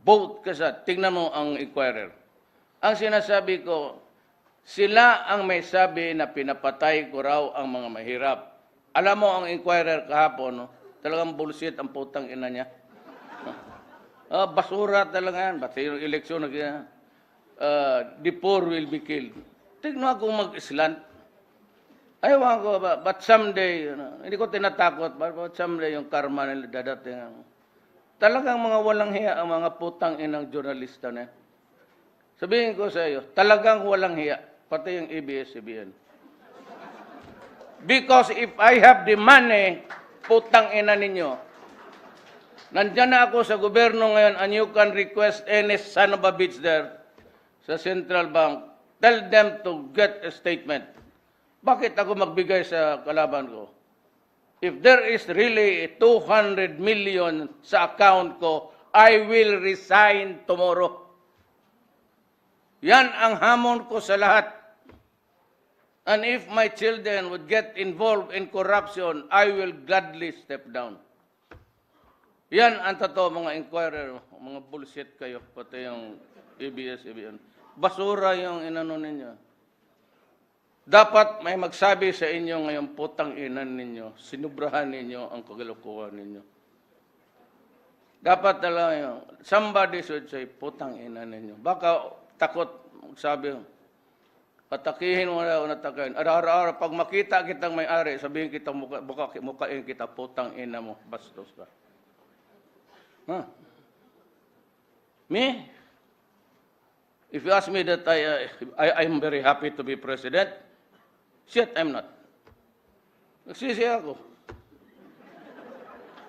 both kasi tingnan mo ang inquirer. Ang sinasabi ko, sila ang may sabi na pinapatay ko raw ang mga mahirap. Alam mo ang inquirer kahapon, no? Talagang bullshit ang putang ina niya. Basura talaga yan. Basta yung eleksyon, the poor will be killed. Tignan ako mag-islant. Ayaw ko, but someday, hindi ko tinatakot, but someday yung karma nila dadating. Talagang mga walang hiya ang mga putang inang journalista na yan. Sabihin ko sa iyo, talagang walang hiya, pati yung ABS-CBN. Because if I have the money, putang ina ninyo, nandyan na ako sa gobyerno ngayon and you can request any son of a bitch there sa Central Bank, tell them to get a statement. Bakit ako magbigay sa kalaban ko? If there is really 200 million sa account ko, I will resign tomorrow. Yan ang hamon ko sa lahat. And if my children would get involved in corruption, I will gladly step down. Yan ang totoo mga inquirer, mga bullshit kayo, pati yung ABS-CBN. Basura yung inano ninyo. Dapat may magsabi sa inyo ngayong putang inan ninyo, sinubrahan ninyo ang kagalokohan ninyo. Dapat talaga yun, somebody should say, putang inan ninyo. Baka takot magsabi, patakihin mo na o natakain. Araw-araw, pag makita kitang may-ari, sabihin kita, mukain kita, putang ina mo, bastos ka. Huh? Me? If you ask me that I'm very happy to be president, shit, I'm not. Nagsisi ako.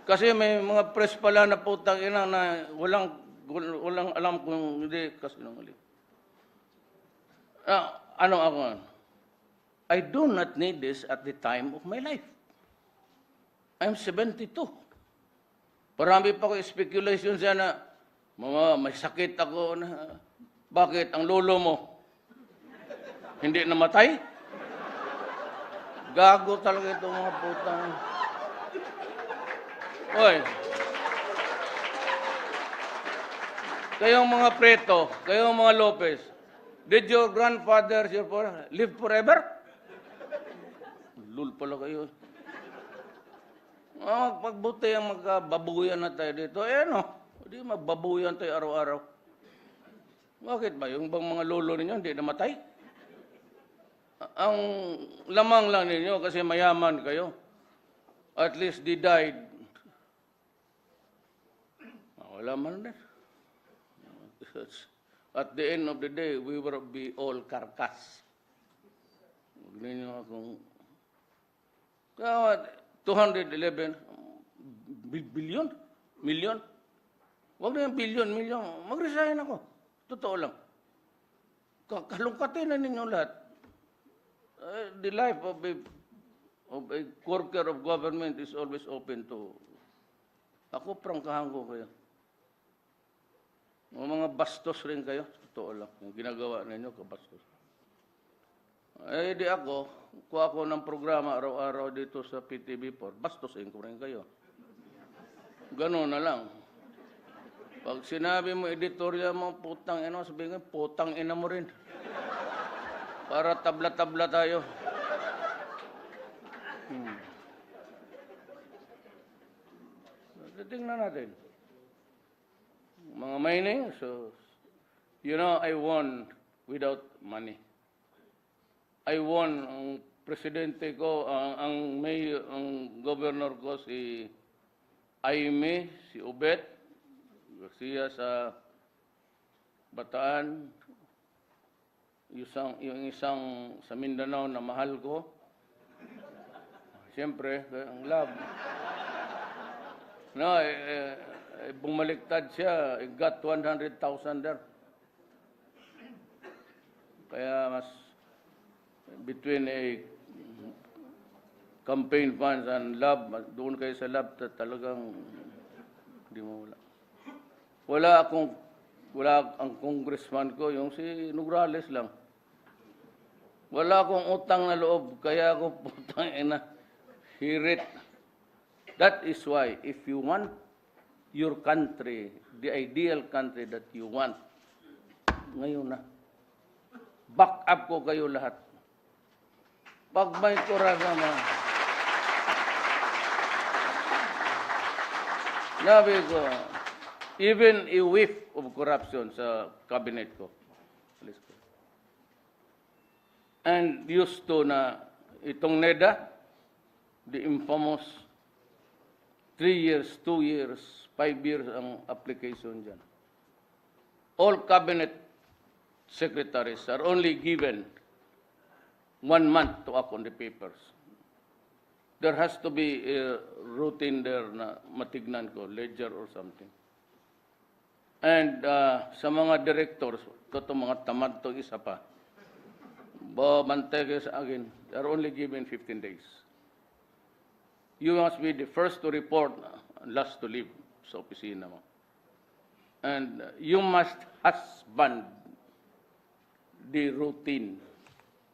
Kasi may mga press pala na putang ina na walang alam kung hindi kasi nangaling. Ano ako? I do not need this at the time of my life. I'm 72. Marami pa ko speculation siya na, may sakit ako na, bakit ang lolo mo hindi namatay? Gago talaga itong mga putang. Oy. Kayong mga Preto, kayong mga Lopez, did your grandfather live forever? Lul pala kayo. Pagbuti ang magbabuyan na tayo dito. Ano? Hindi magbabuyan tayo araw-araw. Bakit ba? Yung bang mga lolo ninyo hindi namatay? Ang lamang lang ninyo kasi mayaman kayo. At least they died. Wala man din. At the end of the day, we will be all carcass. Huwag ninyo akong... 211 billion? Million? Huwag na yung billion, million. Mag-resign ako. Totoo lang. Kalungkatin na ninyo lahat. The life of a worker of government is always open to... Ako, prangkahan ko kayo. Mga bastos rin kayo. Totoo lang. Yung ginagawa ninyo, kabastos. Di ako, kuha ko ng programa araw-araw dito sa PTV4, bastosin ko rin kayo. Gano'n na lang. Pag sinabi mo, editorial mo, putang ina, sabihin ko, putang ina mo rin. Para tabla-tabla tayo. Tingnan natin. Mga mining, so, I won without money. I won, ang presidente ko, ang governor ko si Aimee, si Ubet, Garcia sa Bataan, yung isang sa Mindanao na mahal ko. Siyempre, ang love. No, bumaliktad siya, I got 100,000 there. Kaya mas between a campaign funds and love, doon kayo sa love, talagang hindi mo wala. Wala ang congressman ko, yung si Nograles lang. Wala akong utang na loob, kaya ako putang ina, hirit. That is why, if you want your country, the ideal country that you want. Ngayon na. Back up ko kayo lahat. Pag may corruption, sabi ko, even a whiff of corruption sa cabinet ko. And used to na itong NEDA, the infamous 3 years, 2 years, 5 years ang application dyan. All cabinet secretaries are only given 1 month to act on the papers. There has to be a routine there na matignan ko, ledger or something. And sa mga directors, ito mga tamad to isa pa, bantay sa akin, they are only given 15 days. You must be the first to report, last to leave sa opisina mo. And you must husband the routine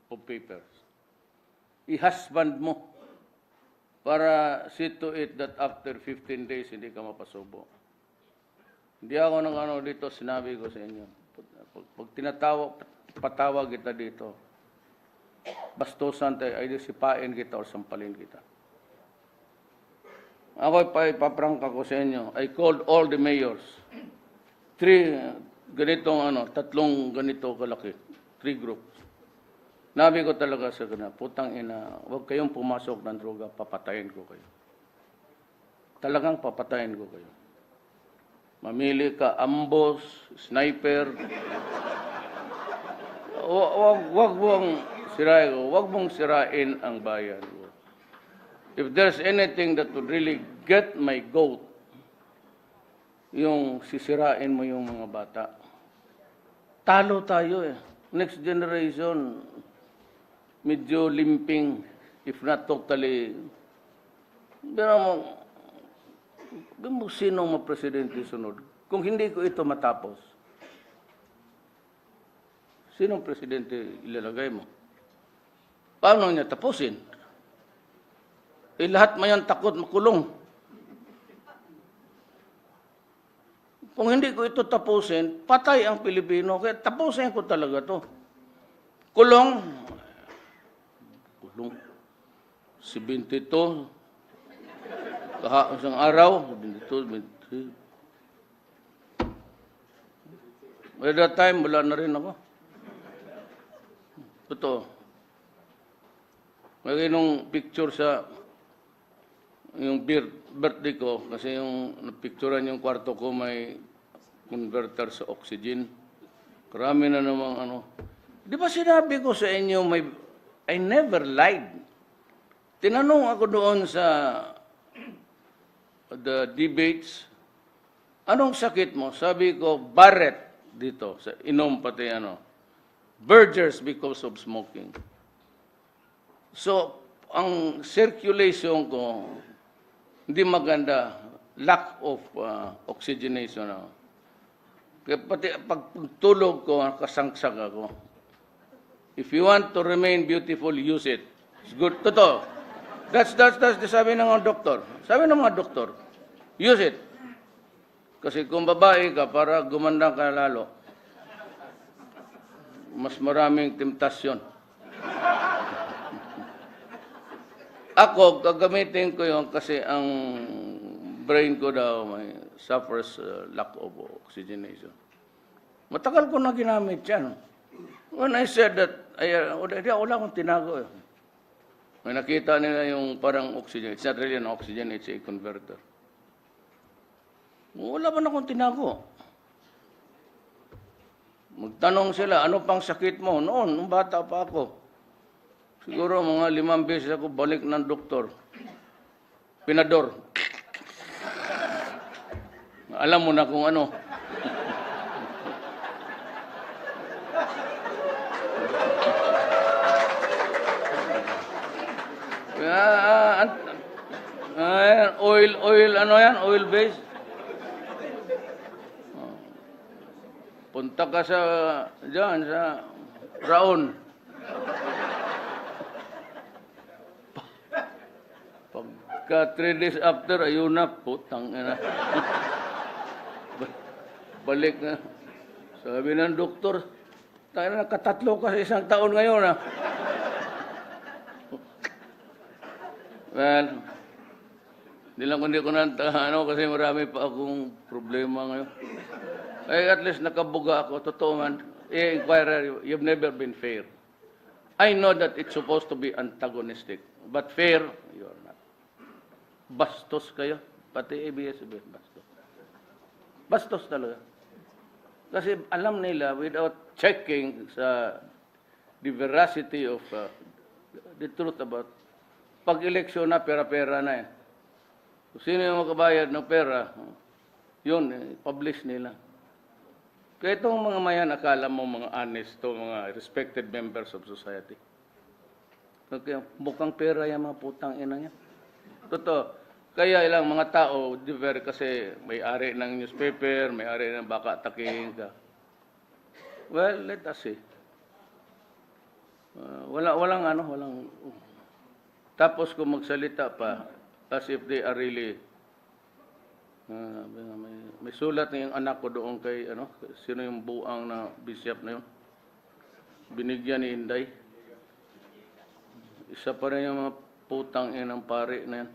of papers. I-husband mo para see to it that after 15 days hindi ka mapasubo. Hindi ako ng dito, sinabi ko sa inyo. Pag tinatawag, patawag kita dito, bastusan tayo, ay sipain kita o sampalin kita. Ako ipaprangka ko sa inyo. I called all the mayors. 3 ganito kalaki. 3 groups. Nabi ko talaga sa kanila, putang ina, huwag kayong pumasok ng droga, papatayin ko kayo. Talagang papatayin ko kayo. Mamili ka, ambush, sniper. Huwag mong sirain ang bayan. If there's anything that would really get my goat, yung sisirain mo yung mga bata. Talo tayo eh. Next generation, medyo limping, if not totally. Pero mo sinong mapresidente sunod? Kung hindi ko ito matapos, sinong presidente ilalagay mo? Paano niya tapusin? Lahat mayan takot makulong. Kung hindi ko ito tapusin, patay ang Pilipino. Kaya tapusin ko talaga to. Kulong. 72. Isang araw. 72. By that time, wala na rin ako. Totoo. May nung picture sa yung birthday ko, kasi yung napicturean yung kwarto ko may converter sa oxygen. Karami na namang Di ba sinabi ko sa inyo, I never lied. Tinanong ako doon sa the debates, anong sakit mo? Sabi ko, Barrett dito, sa inom pati Burgers because of smoking. So, ang circulation ko, hindi maganda, lack of oxygenation. Kaya pati pag tulog ko, kasangsak ako. If you want to remain beautiful, use it. It's good. Totoo. That's the sabi ng mga doktor. Sabi ng mga doktor, use it. Kasi kung babae ka, para gumanda ka lalo, mas maraming temptasyon. Ako, gagamitin ko yun kasi ang brain ko daw may suffers lack of oxygenation. Matagal ko na ginamit yan. When I said that, wala akong tinago. May nakita nila yung parang oxygen. It's not really an oxygen, it's a converter. Wala ba na akong tinago? Magtanong sila, ano pang sakit mo? Noon, nung bata pa ako. Siguro mga 5 beses ako balik ng doktor. Pinador. Alam mo na kung ano. Oil base. Punta ka sa Raon. Pagka 3 days after, ayun na, putang ina. balik na. Sabi ng doktor, tayo na nakatatlo ka sa isang taon ngayon, ha? Well, hindi ko na, kasi marami pa akong problema ngayon. Ay, at least nakabuga ako. Totoo man, inquirer, you've never been fair. I know that it's supposed to be antagonistic, but fair, you are not. Bastos kayo, pati ABS-CBN, bastos. Bastos talaga. Kasi alam nila, without checking sa the veracity of the truth about, pag-eleksyon na, pera-pera na eh. Kung sino yung makabayad ng pera, yun, publish nila. Kaya itong mga mayan, akala mo mga honest to, mga respected members of society. Okay, mukhang pera yung mga putang ina niya. Totoo. Kaya ilang mga tao, diver kasi may-ari ng newspaper, may-ari ng baka taking ka. Well, let us see. Walang. Tapos kung magsalita pa, as if they are really, may sulat na yung anak ko doon kay, sino yung buang na bishop na yun? Binigyan ni Inday. Isa pa rin yung mga putang inang pare na yan.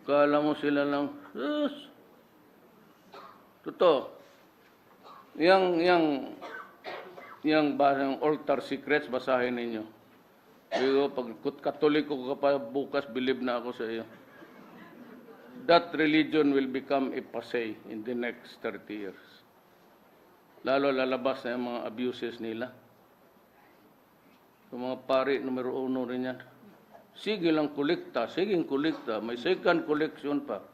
Kala mo sila lang, totoo. Yang basang altar secrets, basahin ninyo. Pero pag Katoliko ka pa bukas, believe na ako sa iyo. That religion will become a passé in the next 30 years. Lalo lalabas na yung mga abuses nila. Yung mga pari, numero 1 rin yan. Sige lang kolekta, may second collection pa.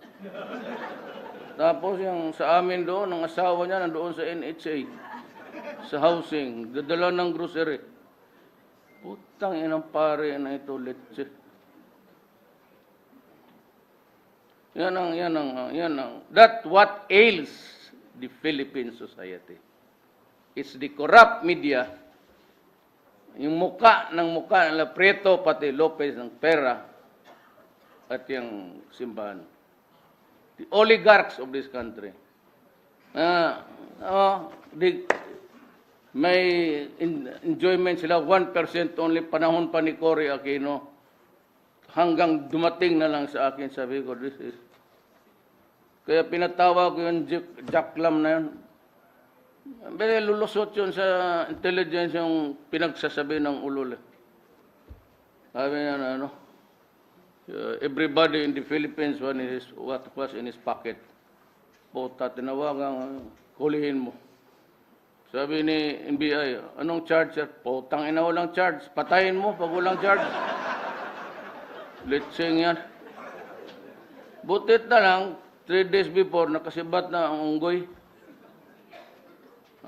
Tapos yung sa amin doon, ang asawa niya nandoon sa NHA, sa housing, dadala ng grocery. Putang inang pare na ito, letse. Yan ang, that what ails the Philippine society. It's the corrupt media, yung muka nila Prieto, pati Lopez ng pera, at yung simbahan. The oligarchs of this country. May enjoyment sila, 1% only, panahon pa ni Cory Aquino. Hanggang dumating na lang sa akin, sabi ko, this is. Kaya pinatawa ko yung Jack Lam na yun. Pero lulusot yun sa intelligence yung pinagsasabi ng ulol. Sabi niya everybody in the Philippines what was in his pocket. Puta, tinawagan, hulihin mo. Sabi ni NBI, anong charge? Putang ina, walang charge. Patayin mo pag walang charge. Litsing yan. Butit na lang, 3 days before, nakasibat na ang unggoy.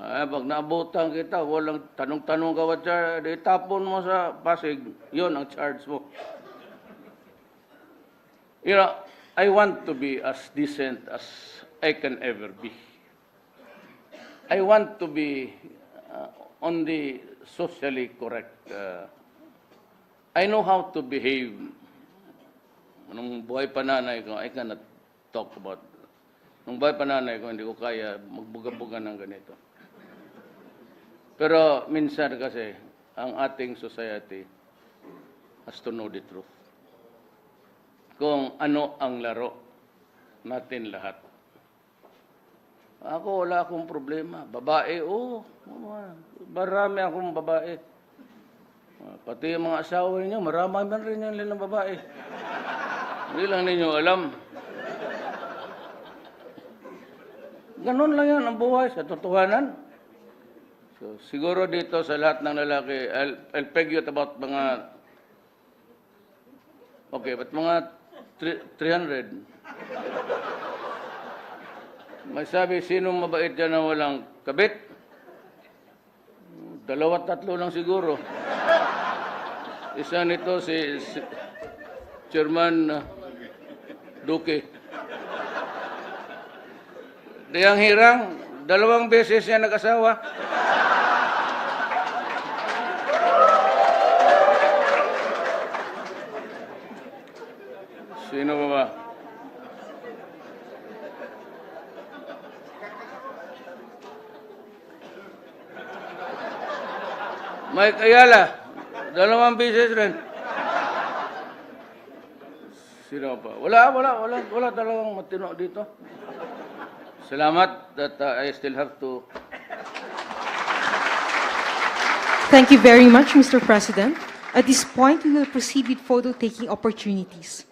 Pag naabutan kita, walang tanong-tanong ka, itapon mo sa Pasig, yon ang charge mo. You know, I want to be as decent as I can ever be. I want to be on the socially correct. I know how to behave. Nung buhay pa nanay ko, I cannot talk about. Nung buhay pa nanay ko, hindi ko kaya magbuga-buga ng ganito. Pero minsan kasi, ang ating society has to know the truth. Kung ano ang laro natin lahat. Ako, wala akong problema. Babae, marami akong babae. Pati yung mga asawa ninyo, marami man rin yan nilang babae. Hindi lang ninyo alam. Ganun lang yan ang buhay sa totohanan. So, siguro dito sa lahat ng lalaki, I'll peg you at about mga, but mga 300. May sabi, sinong mabait dyan na walang kabit? 2-3 lang siguro. Isa nito si Chairman Duque. Diyang Hirang, 2 beses siya nag-asawa. Sino ba? Mike Ayala, 2 beses rin. Sino pa? Wala talagang matino dito. Salamat that I still have to... Thank you very much, Mr. President. At this point, we will proceed with photo-taking opportunities.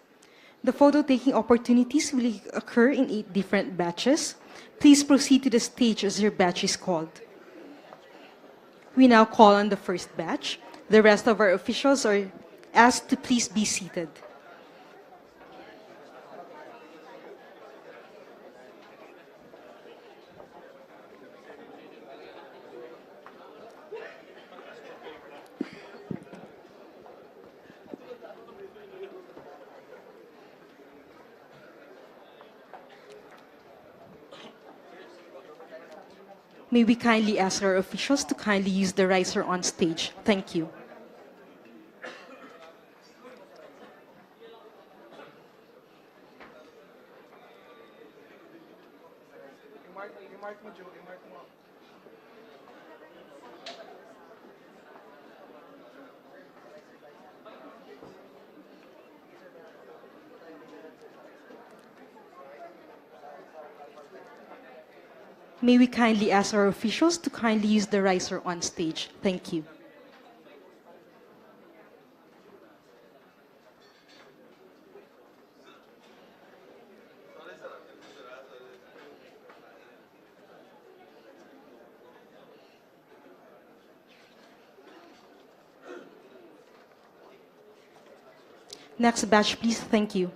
The photo-taking opportunities will occur in 8 different batches. Please proceed to the stage as your batch is called. We now call on the first batch. The rest of our officials are asked to please be seated. May we kindly ask our officials to kindly use the riser on stage. Thank you. May we kindly ask our officials to kindly use the riser on stage. Thank you. Next batch, please. Thank you.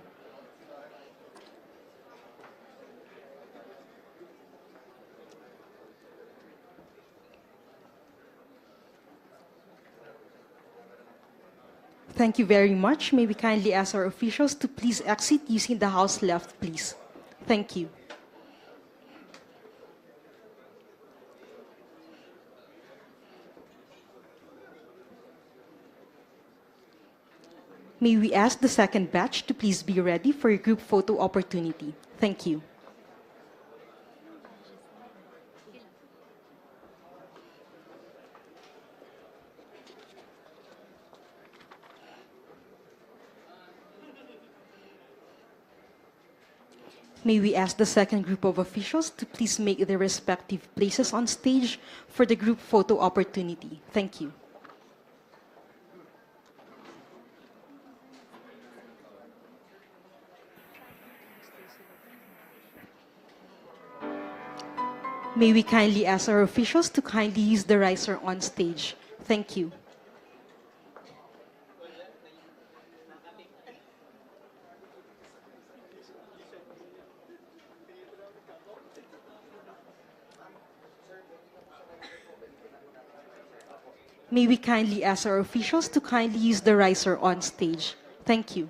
Thank you very much. May we kindly ask our officials to please exit using the house left, please. Thank you. May we ask the second batch to please be ready for your group photo opportunity. Thank you. May we ask the second group of officials to please make their respective places on stage for the group photo opportunity. Thank you. May we kindly ask our officials to kindly use the riser on stage. Thank you. May we kindly ask our officials to kindly use the riser on stage. Thank you.